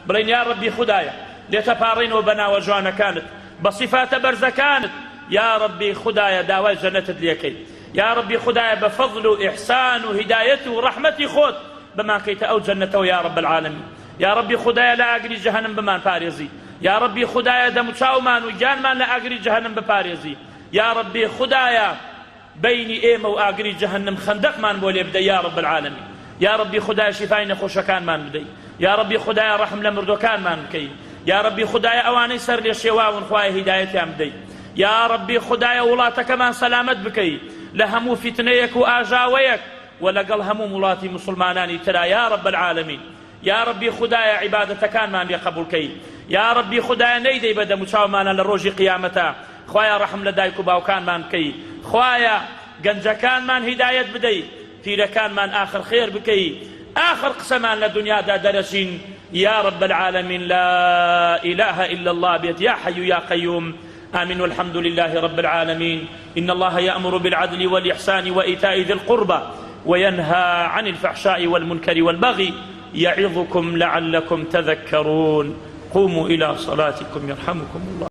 بڵێن یا ڕەبی خودایە لێتەپاڕێنەوە بە ناوە جوانەکانت بە صیفاتە بەرزەکانت یا ڕەبی خودایە داوای جەنەتت لێکەی یا ڕەبی خودایە بە فەضل و ئیحسان و هیدایەت و ڕەحمەتی خۆت بمانکەیتە ئەو جەنەتەوە یا ڕەب العالەمین یا ڕەبی خودایە لە ئاگری جەهەنەم بمان پارێزی یا ڕەبی خودایە دەموچاومان و گیانمان لە ئاگری جەهەنەم بپارێزی یا ڕەبی خودایە بینی ئێمە و ئاگری جەهەنەم خەندەقمان بۆ لێ بدە یا ڕەب العالەمین یا ڕەبی خودایە شیفای نەخۆشەکانمان بدەی یا ڕەبی خودایە ڕەحم لە مردوەکانمان بکەی یا ڕەبی خودایە ئەوانەی سەر لێ شێواون خوایە هیدایەتیان بدەی یا ڕەبی خودایە وڵاتەکەمان سەلامەت بکەی لە هەموو فیتنەیەک و ئاژاوەیەک و لەگەڵ هەموو وڵاتی مسلمانانی ترا یا ڕەب العالەمین یا ڕەبی خودایە عیبادەتەکانمان لێ قبوڵکەی یا ڕەبی خودایە نەیدەی بە دەموچاومانە لە ڕۆژی قیامەتە خوایە ڕەحم لە دایک و باوکانمان بکەی خوایە گەنجەکانمان هیدایەت بدەی پیرەکانمان آخر خێر بکەی آخر قسەمان لە دنیادا دەرەچین یا رب العالمين لا إله إلا الله بيت يا حي يا قيوم آمين والحمد لله رب العالمين إن الله يأمر بالعدل والإحسان وإيتاء ذي القربى وينهى عن الفحشاء والمنكر والبغي يعظكم لعلكم تذكرون قوموا إلى صلاتكم يرحمكم الله